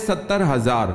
70,000।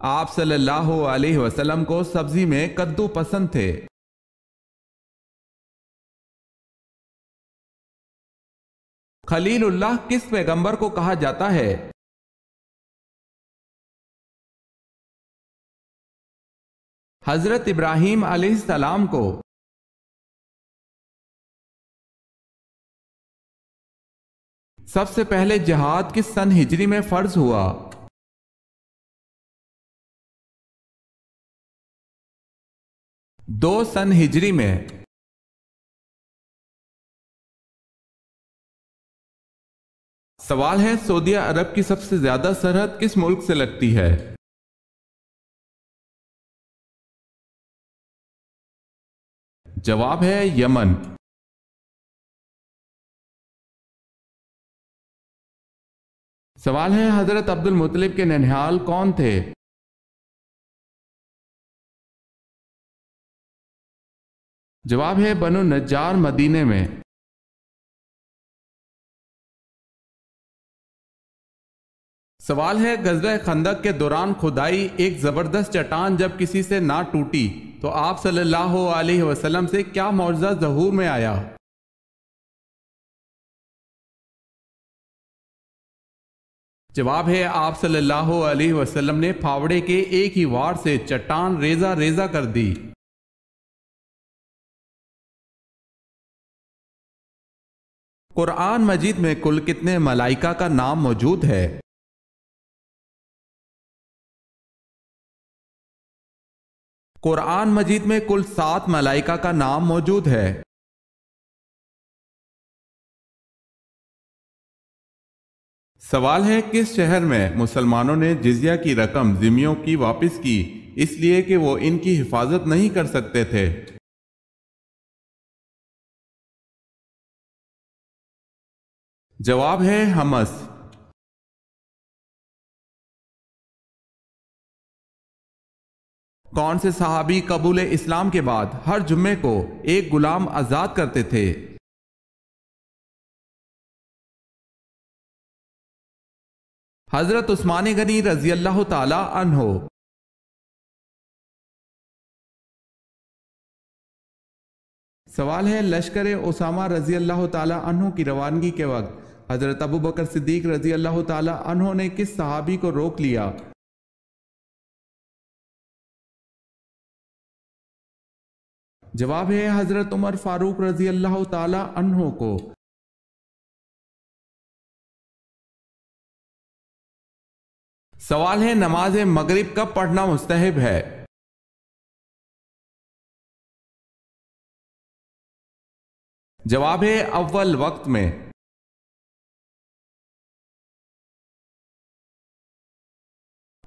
آپ صلی اللہ علیہ وسلم کو سبزی میں کدو پسند تھے۔ خلیل اللہ کس پیغمبر کو کہا جاتا ہے؟ حضرت ابراہیم علیہ السلام کو۔ سب سے پہلے جہاد کس سن ہجری میں فرض ہوا؟ 2 سن ہجری میں۔ سوال ہے، سعودی عرب کی سب سے زیادہ سرحد کس ملک سے لگتی ہے؟ جواب ہے یمن۔ سوال ہے، حضرت عبد المطلب کے ننھیال کون تھے؟ جواب ہے بنو نجار مدینے میں۔ سوال ہے، غزوہ خندق کے دوران کھدائی ایک زبردست چٹان جب کسی سے نہ ٹوٹی تو آپ صلی اللہ علیہ وسلم سے کیا معجزہ ظہور میں آیا؟ جواب ہے آپ صلی اللہ علیہ وسلم نے پھاوڑے کے ایک ہی وار سے چٹان ریزہ ریزہ کر دی۔ قرآن مجید میں کل کتنے ملائکہ کا نام موجود ہے؟ قرآن مجید میں کل 7 ملائکہ کا نام موجود ہے۔ سوال ہے، کس شہر میں مسلمانوں نے جزیہ کی رقم ذمیوں کی واپس کی اس لیے کہ وہ ان کی حفاظت نہیں کر سکتے تھے؟ جواب ہے حمص۔ کون سے صحابی قبول اسلام کے بعد ہر جمعے کو ایک غلام آزاد کرتے تھے؟ حضرت عثمان غنی رضی اللہ تعالی عنہ۔ سوال ہے، لشکر اسامہ رضی اللہ تعالی عنہ کی روانگی کے وقت حضرت ابو بکر صدیق رضی اللہ تعالی عنہ نے کس صحابی کو روک لیا؟ جواب ہے حضرت عمر فاروق رضی اللہ تعالی عنہ کو۔ سوال ہے، نماز مغرب کب پڑھنا مستحب ہے؟ جواب ہے اول وقت میں۔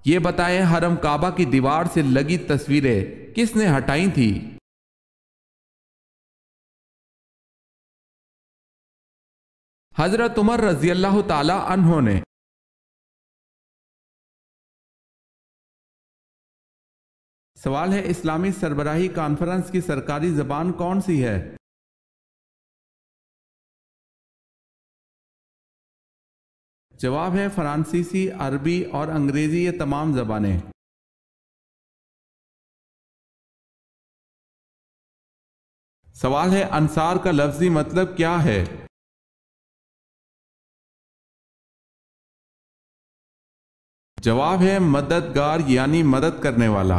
یہ بتائیں، حرم کعبہ کی دیوار سے لگی تصویریں کس نے ہٹائی تھی؟ حضرت عمر رضی اللہ تعالی عنہ نے۔ سوال ہے، اسلامی سربراہی کانفرنس کی سرکاری زبان کون سی ہے؟ جواب ہے فرانسیسی، عربی اور انگریزی، یہ تمام زبانیں۔ سوال ہے، انصار کا لفظی مطلب کیا ہے؟ جواب ہے مددگار یعنی مدد کرنے والا۔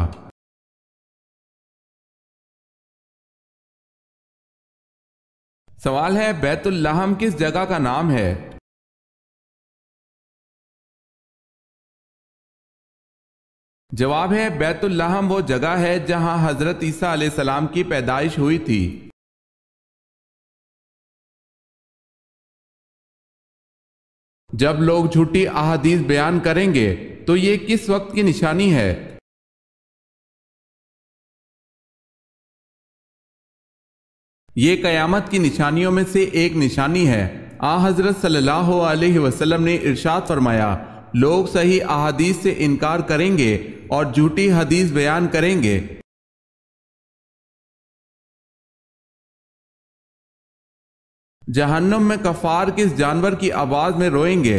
سوال ہے، بیت اللحم کس جگہ کا نام ہے؟ جواب ہے بیت اللحم وہ جگہ ہے جہاں حضرت عیسیٰ علیہ السلام کی پیدائش ہوئی تھی۔ جب لوگ جھوٹی احادیث بیان کریں گے تو یہ کس وقت کی نشانی ہے؟ یہ قیامت کی نشانیوں میں سے ایک نشانی ہے۔ حضرت صلی اللہ علیہ وسلم نے ارشاد فرمایا، لوگ صحیح احادیث سے انکار کریں گے اور جھوٹی حدیث بیان کریں گے۔ جہنم میں کفار کس جانور کی آواز میں روئیں گے؟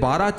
12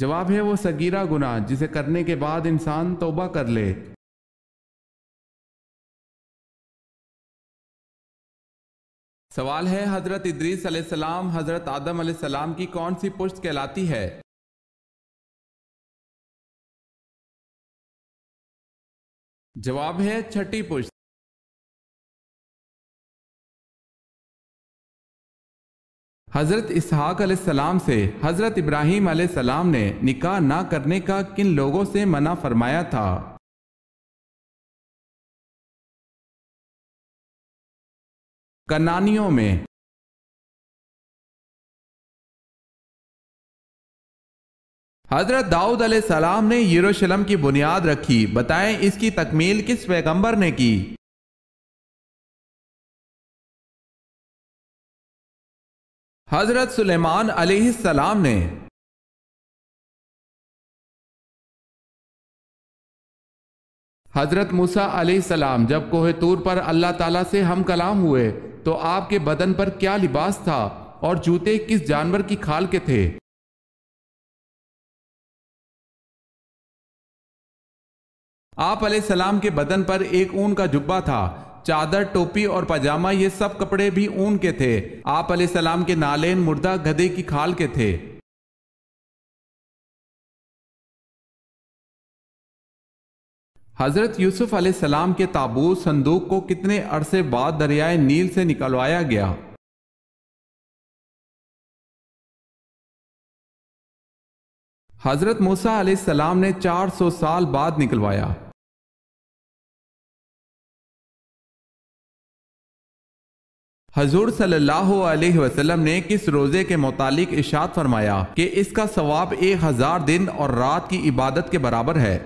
جواب ہے وہ صغیرہ گناہ جسے کرنے کے بعد انسان توبہ کر لے۔ سوال ہے حضرت ادریس علیہ السلام حضرت آدم علیہ السلام کی کون سی پشت کہلاتی ہے؟ جواب ہے چھٹی پشت۔ حضرت اسحاق علیہ السلام سے حضرت ابراہیم علیہ السلام نے نکاح نہ کرنے کا کن لوگوں سے منع فرمایا تھا؟ کنانیوں میں۔ حضرت داؤد علیہ السلام نے یروشلم کی بنیاد رکھی، بتائیں اس کی تکمیل کس پیغمبر نے کی؟ حضرت سلیمان علیہ السلام نے۔ حضرت موسیٰ علیہ السلام جب کوہ طور پر اللہ تعالیٰ سے ہم کلام ہوئے تو آپ کے بدن پر کیا لباس تھا اور جوتے کس جانور کی کھال کے تھے؟ آپ علیہ السلام کے بدن پر ایک اون کا جبہ تھا، چادر، ٹوپی اور پاجامہ یہ سب کپڑے بھی اون کے تھے۔ آپ علیہ السلام کے نالین مردہ گدھے کی کھال کے تھے۔ حضرت یوسف علیہ السلام کے تابوت صندوق کو کتنے عرصے بعد دریائے نیل سے نکلوایا گیا؟ حضرت موسیٰ علیہ السلام نے 400 سال بعد نکلوایا۔ حضور صلی اللہ علیہ وسلم نے کس روزے کے متعلق ارشاد فرمایا کہ اس کا ثواب 1000 دن اور رات کی عبادت کے برابر ہے؟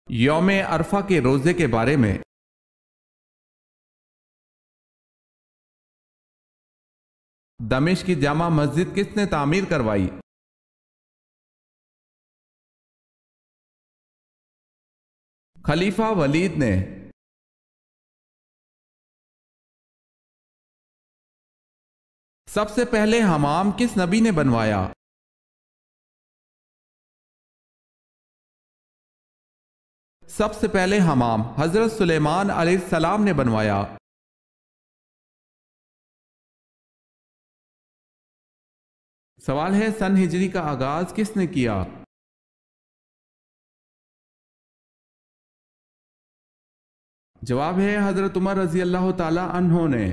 یوم عرفہ کے روزے کے بارے میں۔ دمشق کی جامع مسجد کس نے تعمیر کروائی؟ خلیفہ ولید نے۔ سب سے پہلے حمام کس نبی نے بنوایا؟ سب سے پہلے حمام حضرت سلیمان علیہ السلام نے بنوایا۔ سوال ہے سن ہجری کا آغاز کس نے کیا؟ جواب ہے حضرت عمر رضی اللہ تعالی عنہ نے۔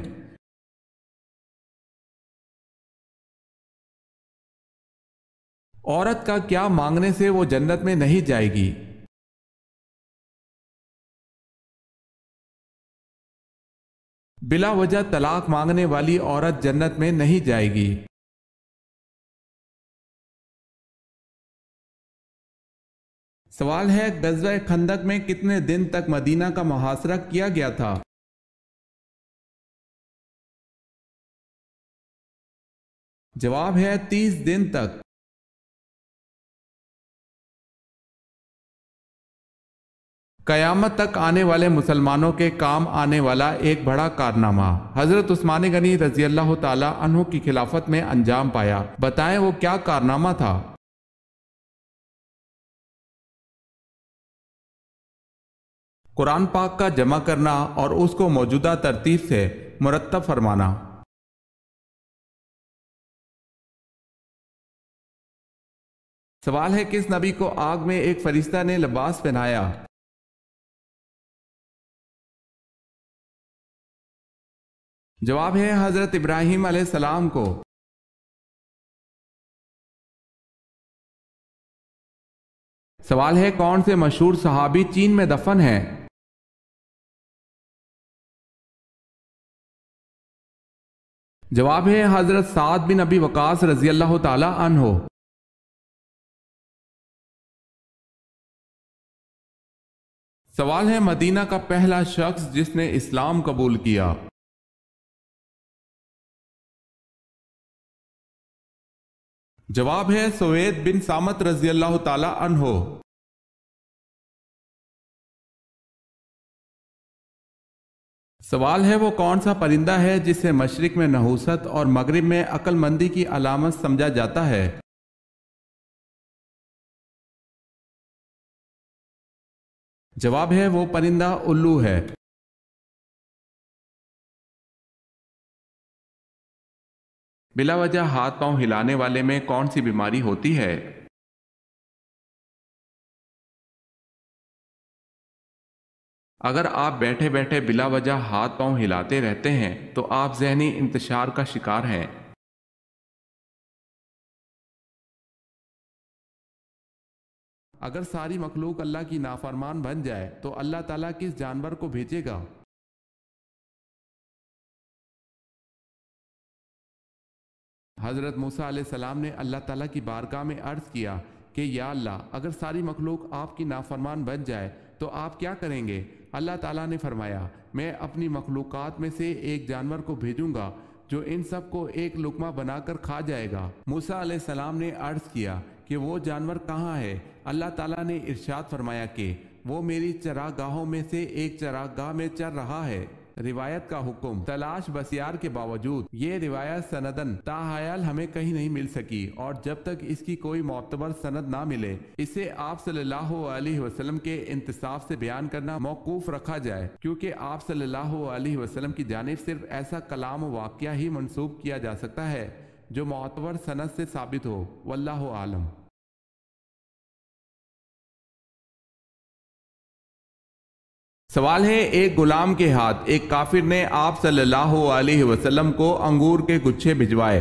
عورت کا کیا مانگنے سے وہ جنت میں نہیں جائے گی؟ بلا وجہ طلاق مانگنے والی عورت جنت میں نہیں جائے گی۔ سوال ہے غزوہ خندق میں کتنے دن تک مدینہ کا محاصرہ کیا گیا تھا؟ جواب ہے 30 دن تک۔ قیامت تک آنے والے مسلمانوں کے کام آنے والا ایک بڑا کارنامہ حضرت عثمان غنی رضی اللہ تعالی عنہ کی خلافت میں انجام پایا، بتائیں وہ کیا کارنامہ تھا؟ قرآن پاک کا جمع کرنا اور اس کو موجودہ ترتیب سے مرتب فرمانا۔ سوال ہے کس نبی کو آگ میں ایک فرشتہ نے لباس پہنایا؟ جواب ہے حضرت ابراہیم علیہ السلام کو۔ سوال ہے کون سے مشہور صحابی چین میں دفن ہیں؟ جواب ہے حضرت سعد بن ابی وقاص رضی اللہ تعالی عنہ۔ سوال ہے مدینہ کا پہلا شخص جس نے اسلام قبول کیا؟ جواب ہے سوید بن سامت رضی اللہ تعالی عنہ۔ سوال ہے وہ کون سا پرندہ ہے جسے مشرق میں نحوست اور مغرب میں عقل مندی کی علامت سمجھا جاتا ہے؟ جواب ہے وہ پرندہ الو ہے۔ بلا وجہ ہاتھ پاؤں ہلانے والے میں کون سی بیماری ہوتی ہے؟ اگر آپ بیٹھے بیٹھے بلا وجہ ہاتھ پاؤں ہلاتے رہتے ہیں تو آپ ذہنی انتشار کا شکار ہیں۔ اگر ساری مخلوق اللہ کی نافرمان بن جائے تو اللہ تعالیٰ کس جانور کو بھیجے گا؟ حضرت موسیٰ علیہ السلام نے اللہ تعالیٰ کی بارگاہ میں عرض کیا کہ یا اللہ، اگر ساری مخلوق آپ کی نافرمان بن جائے تو آپ کیا کریں گے؟ اللہ تعالیٰ نے فرمایا، میں اپنی مخلوقات میں سے ایک جانور کو بھیجوں گا جو ان سب کو ایک لقمہ بنا کر کھا جائے گا۔ موسیٰ علیہ السلام نے عرض کیا کہ وہ جانور کہاں ہے؟ اللہ تعالیٰ نے ارشاد فرمایا کہ وہ میری چراگاہوں میں سے ایک چراگاہ میں چر رہا ہے۔ روایت کا حکم تلاش بسیار کے باوجود یہ روایت سندن تاحیال ہمیں کہیں نہیں مل سکی، اور جب تک اس کی کوئی معتبر سند نہ ملے اسے آپ صلی اللہ علیہ وسلم کے انتصاف سے بیان کرنا موقوف رکھا جائے، کیونکہ آپ صلی اللہ علیہ وسلم کی جانب صرف ایسا کلام و واقعہ ہی منسوب کیا جا سکتا ہے جو معتبر سند سے ثابت ہو۔ واللہ عالم۔ سوال ہے ایک غلام کے ہاتھ ایک کافر نے آپ صلی اللہ علیہ وسلم کو انگور کے گچھے بھجوائے۔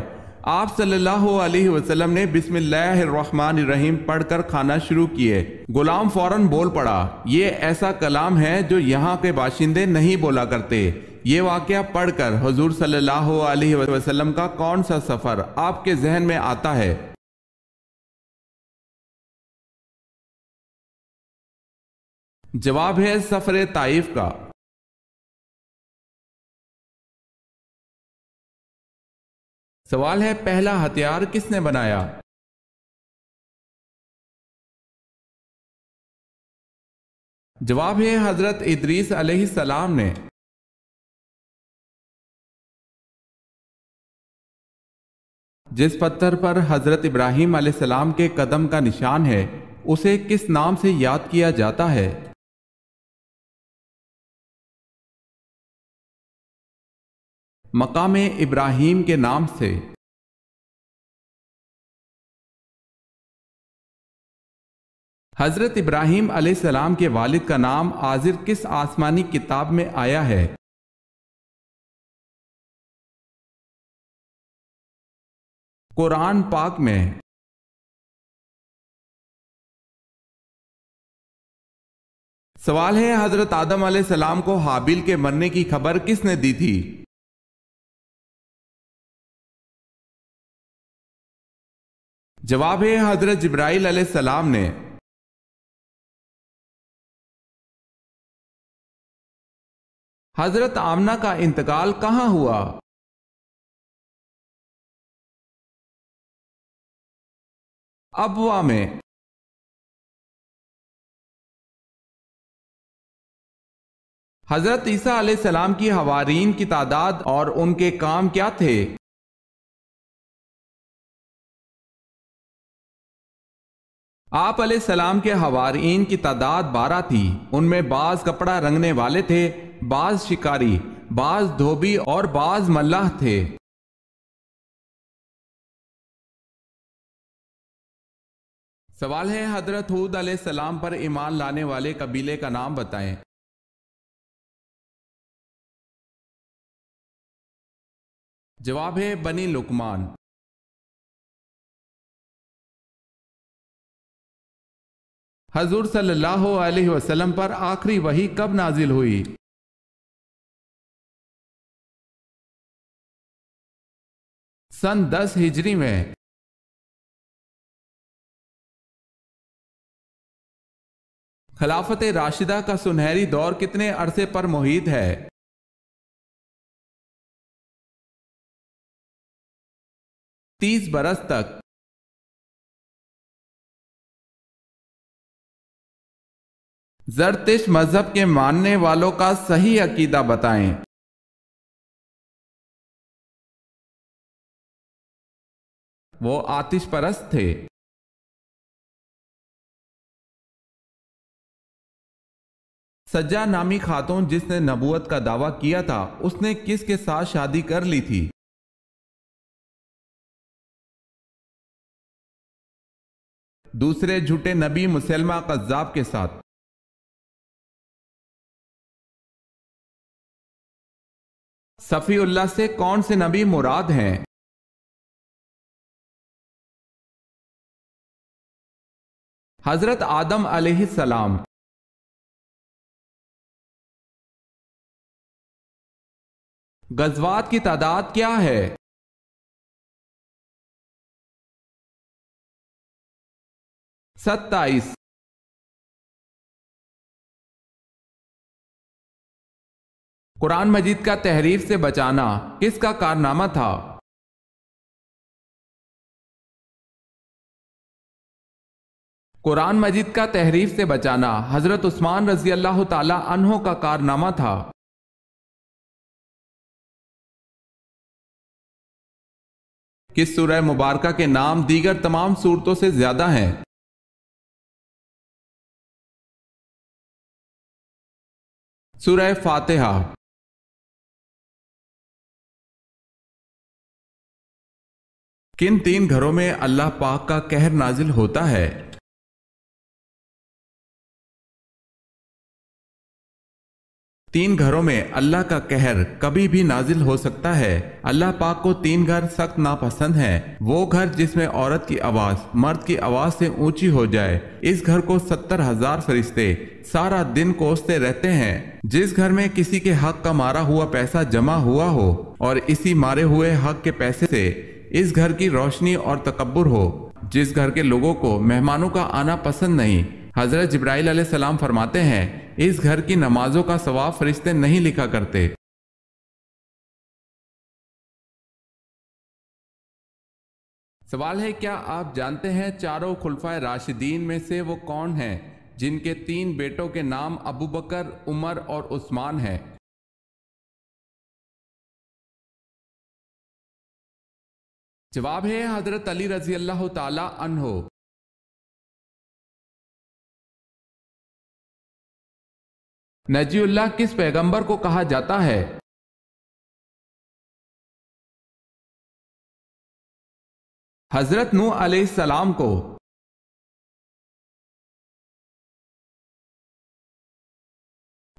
آپ صلی اللہ علیہ وسلم نے بسم اللہ الرحمن الرحیم پڑھ کر کھانا شروع کیے۔ غلام فوراً بول پڑا، یہ ایسا کلام ہے جو یہاں کے باشندے نہیں بولا کرتے۔ یہ واقعہ پڑھ کر حضور صلی اللہ علیہ وسلم کا کون سا سفر آپ کے ذہن میں آتا ہے؟ جواب ہے سفر طائف کا۔ سوال ہے پہلا ہتھیار کس نے بنایا؟ جواب ہے حضرت ادریس علیہ السلام نے۔ جس پتھر پر حضرت ابراہیم علیہ السلام کے قدم کا نشان ہے اسے کس نام سے یاد کیا جاتا ہے؟ مقام ابراہیم کے نام سے۔ حضرت ابراہیم علیہ السلام کے والد کا نام آزر کس آسمانی کتاب میں آیا ہے؟ قرآن پاک میں۔ سوال ہے حضرت آدم علیہ السلام کو حابیل کے مرنے کی خبر کس نے دی تھی؟ جواب ہے حضرت جبرائیل علیہ السلام نے۔ حضرت آمنہ کا انتقال کہاں ہوا؟ ابوا میں۔ حضرت عیسیٰ علیہ السلام کی حوارین کی تعداد اور ان کے کام کیا تھے؟ آپ علیہ السلام کے حوارین کی تعداد 12 تھی۔ ان میں بعض کپڑا رنگنے والے تھے، بعض شکاری، بعض دھوبی اور بعض ملاح تھے۔ سوال ہے حضرت ہود علیہ السلام پر ایمان لانے والے قبیلے کا نام بتائیں۔ جواب ہے بنی لقمان۔ حضور صلی اللہ علیہ وسلم پر آخری وحی کب نازل ہوئی؟ سن 10 ہجری میں۔ خلافت راشدہ کا سنہری دور کتنے عرصے پر محیط ہے؟ 30 برس تک۔ زرتشت مذہب کے ماننے والوں کا صحیح عقیدہ بتائیں۔ وہ آتش پرست تھے۔ سجا نامی خاتون جس نے نبوت کا دعویٰ کیا تھا، اس نے کس کے ساتھ شادی کر لی تھی؟ دوسرے جھوٹے نبی مسلمہ قذاب کے ساتھ۔ صفی اللہ سے کون سے نبی مراد ہیں؟ حضرت آدم علیہ السلام۔ غزوات کی تعداد کیا ہے؟ 27۔ قرآن مجید کا تحریف سے بچانا کس کا کارنامہ تھا؟ قرآن مجید کا تحریف سے بچانا حضرت عثمان رضی اللہ تعالی عنہ کا کارنامہ تھا۔ کس سورہ مبارکہ کے نام دیگر تمام سورتوں سے زیادہ ہیں؟ سورہ فاتحہ۔ کن 3 گھروں میں اللہ پاک کا قہر نازل ہوتا ہے؟ تین گھروں میں اللہ کا قہر کبھی بھی نازل ہو سکتا ہے۔ اللہ پاک کو 3 گھر سخت ناپسند ہیں۔ وہ گھر جس میں عورت کی آواز مرد کی آواز سے اونچی ہو جائے، اس گھر کو 70,000 فرشتے سارا دن کوستے رہتے ہیں۔ جس گھر میں کسی کے حق کا مارا ہوا پیسہ جمع ہوا ہو اور اسی مارے ہوئے حق کے پیسے سے اس گھر کی روشنی اور تکبر ہو، جس گھر کے لوگوں کو مہمانوں کا آنا پسند نہیں، حضرت جبرائیل علیہ السلام فرماتے ہیں اس گھر کی نمازوں کا ثواب فرشتے نہیں لکھا کرتے۔ سوال ہے، کیا آپ جانتے ہیں چاروں خلفائے راشدین میں سے وہ کون ہیں جن کے 3 بیٹوں کے نام ابو بکر، عمر اور عثمان ہیں؟ جواب ہے حضرت علی رضی اللہ تعالی عنہ۔ نجی اللہ کس پیغمبر کو کہا جاتا ہے؟ حضرت نوح علیہ السلام کو۔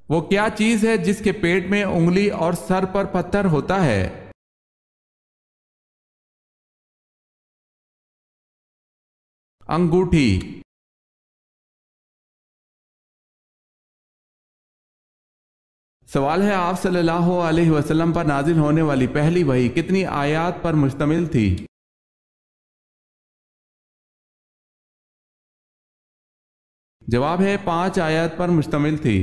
وہ کیا چیز ہے جس کے پیٹ میں انگلی اور سر پر پتھر ہوتا ہے؟ انگوٹھی۔ سوال ہے، آپ صلی اللہ علیہ وسلم پر نازل ہونے والی پہلی وحی کتنی آیات پر مشتمل تھی؟ جواب ہے 5 آیات پر مشتمل تھی۔